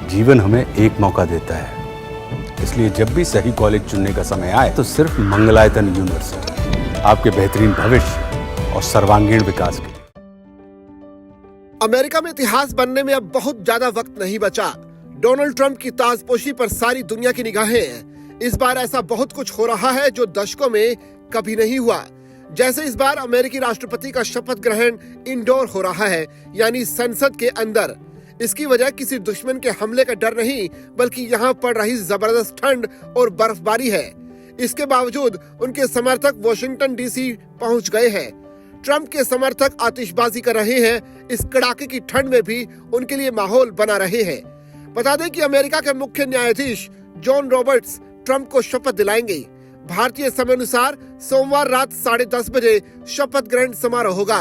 जीवन हमें एक मौका देता है, इसलिए जब भी सही कॉलेज चुनने का समय आए तो सिर्फ मंगलायतन यूनिवर्सिटी आपके बेहतरीन भविष्य और सर्वांगीण विकास के लिए। अमेरिका में इतिहास बनने में अब बहुत ज्यादा वक्त नहीं बचा। डोनाल्ड ट्रंप की ताजपोशी पर सारी दुनिया की निगाहें हैं। इस बार ऐसा बहुत कुछ हो रहा है जो दशकों में कभी नहीं हुआ। जैसे इस बार अमेरिकी राष्ट्रपति का शपथ ग्रहण इंडोर हो रहा है, यानी संसद के अंदर। इसकी वजह किसी दुश्मन के हमले का डर नहीं, बल्कि यहाँ पड़ रही जबरदस्त ठंड और बर्फबारी है। इसके बावजूद उनके समर्थक वॉशिंगटन डीसी पहुंच गए हैं। ट्रंप के समर्थक आतिशबाजी कर रहे हैं। इस कड़ाके की ठंड में भी उनके लिए माहौल बना रहे हैं। बता दें कि अमेरिका के मुख्य न्यायाधीश जॉन रॉबर्ट्स ट्रंप को शपथ दिलाएंगे। भारतीय समय अनुसार सोमवार रात 10:30 बजे शपथ ग्रहण समारोह होगा।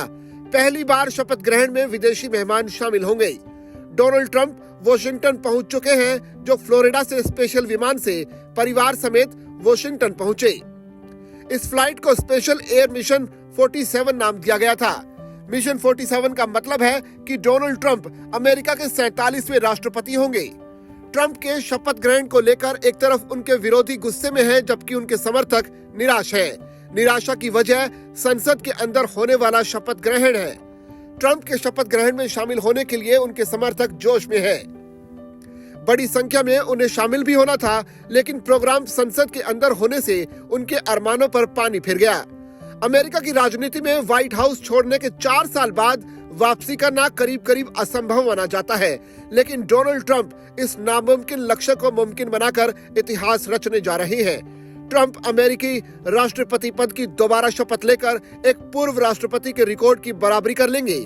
पहली बार शपथ ग्रहण में विदेशी मेहमान शामिल होंगे। डोनाल्ड ट्रंप वॉशिंगटन पहुंच चुके हैं, जो फ्लोरिडा से स्पेशल विमान से परिवार समेत वॉशिंगटन पहुंचे। इस फ्लाइट को स्पेशल एयर मिशन 47 नाम दिया गया था। मिशन 47 का मतलब है कि डोनाल्ड ट्रंप अमेरिका के 47वें राष्ट्रपति होंगे। ट्रंप के शपथ ग्रहण को लेकर एक तरफ उनके विरोधी गुस्से में हैं, जबकि उनके समर्थक निराश हैं। निराशा की वजह संसद के अंदर होने वाला शपथ ग्रहण है। ट्रंप के शपथ ग्रहण में शामिल होने के लिए उनके समर्थक जोश में हैं। बड़ी संख्या में उन्हें शामिल भी होना था, लेकिन प्रोग्राम संसद के अंदर होने से उनके अरमानों पर पानी फिर गया। अमेरिका की राजनीति में व्हाइट हाउस छोड़ने के 4 साल बाद वापसी करना करीब करीब असंभव माना जाता है, लेकिन डोनाल्ड ट्रंप इस नामुमकिन लक्ष्य को मुमकिन बनाकर इतिहास रचने जा रहे हैं। ट्रंप अमेरिकी राष्ट्रपति पद की दोबारा शपथ लेकर एक पूर्व राष्ट्रपति के रिकॉर्ड की बराबरी कर लेंगे।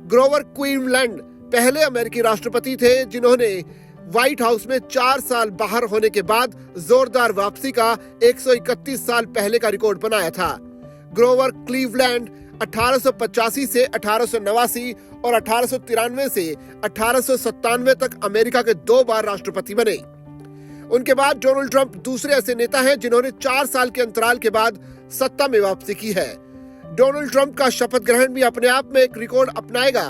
ग्रोवर क्लीवलैंड पहले अमेरिकी राष्ट्रपति थे जिन्होंने व्हाइट हाउस में 4 साल बाहर होने के बाद जोरदार वापसी का 131 साल पहले का रिकॉर्ड बनाया था। ग्रोवर क्लीवलैंड 1885 से 1889 और 1893 से 1897 तक अमेरिका के 2 बार राष्ट्रपति बने। उनके बाद डोनाल्ड ट्रंप दूसरे ऐसे नेता हैं जिन्होंने 4 साल के अंतराल के बाद सत्ता में वापसी की है। डोनाल्ड ट्रंप का शपथ ग्रहण भी अपने आप में एक रिकॉर्ड अपनाएगा।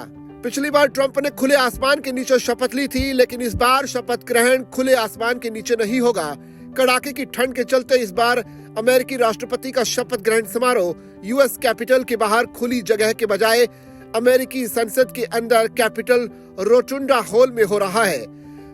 पिछली बार ट्रंप ने खुले आसमान के नीचे शपथ ली थी, लेकिन इस बार शपथ ग्रहण खुले आसमान के नीचे नहीं होगा। कड़ाके की ठंड के चलते इस बार अमेरिकी राष्ट्रपति का शपथ ग्रहण समारोह यूएस कैपिटल के बाहर खुली जगह के बजाय अमेरिकी संसद के अंदर कैपिटल रोटुंडा हॉल में हो रहा है।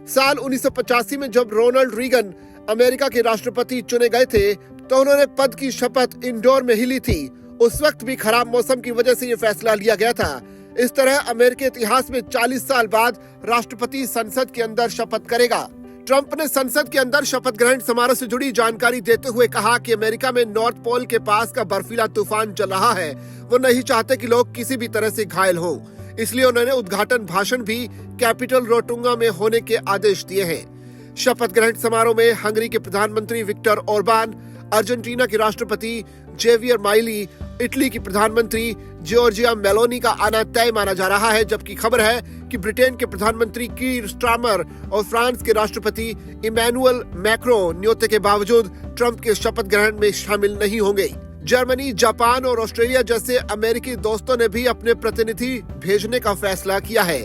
साल 1985 में जब रोनाल्ड रीगन अमेरिका के राष्ट्रपति चुने गए थे, तो उन्होंने पद की शपथ इंडोर में ही ली थी। उस वक्त भी खराब मौसम की वजह से ये फैसला लिया गया था। इस तरह अमेरिकी इतिहास में 40 साल बाद राष्ट्रपति संसद के अंदर शपथ करेगा। ट्रंप ने संसद के अंदर शपथ ग्रहण समारोह से जुड़ी जानकारी देते हुए कहा कि अमेरिका में नॉर्थ पोल के पास का बर्फीला तूफान चल रहा है। वो नहीं चाहते कि लोग किसी भी तरह से घायल हों, इसलिए उन्होंने उद्घाटन भाषण भी कैपिटल रोटुंगा में होने के आदेश दिए हैं। शपथ ग्रहण समारोह में हंगरी के प्रधानमंत्री विक्टर ओरबान, अर्जेंटीना के राष्ट्रपति जेवियर माइली, इटली की प्रधानमंत्री जॉर्जिया मेलोनी का आना तय माना जा रहा है, जबकि खबर है कि ब्रिटेन के प्रधानमंत्री कीर स्टारमर और फ्रांस के राष्ट्रपति इमैनुअल मैक्रोन न्योते के बावजूद ट्रंप के शपथ ग्रहण में शामिल नहीं होंगे। जर्मनी, जापान और ऑस्ट्रेलिया जैसे अमेरिकी दोस्तों ने भी अपने प्रतिनिधि भेजने का फैसला किया है।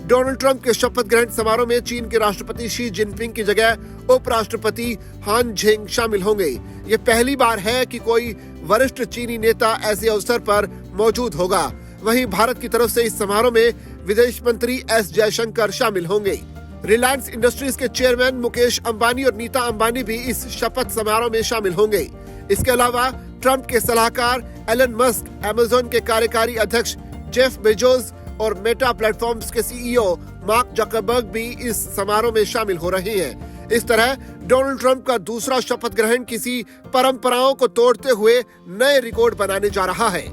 डोनाल्ड ट्रंप के शपथ ग्रहण समारोह में चीन के राष्ट्रपति शी जिनपिंग की जगह उपराष्ट्रपति हान झेंग शामिल होंगे। ये पहली बार है कि कोई वरिष्ठ चीनी नेता ऐसे अवसर पर मौजूद होगा। वहीं भारत की तरफ से इस समारोह में विदेश मंत्री एस जयशंकर शामिल होंगे। रिलायंस इंडस्ट्रीज के चेयरमैन मुकेश अंबानी और नीता अंबानी भी इस शपथ समारोह में शामिल होंगे। इसके अलावा ट्रंप के सलाहकार एलन मस्क, अमेज़न के कार्यकारी अध्यक्ष जेफ बेजोस और मेटा प्लेटफॉर्म्स के सीईओ मार्क जकरबर्ग भी इस समारोह में शामिल हो रहे हैं। इस तरह डोनाल्ड ट्रंप का दूसरा शपथ ग्रहण किसी परंपराओं को तोड़ते हुए नए रिकॉर्ड बनाने जा रहा है।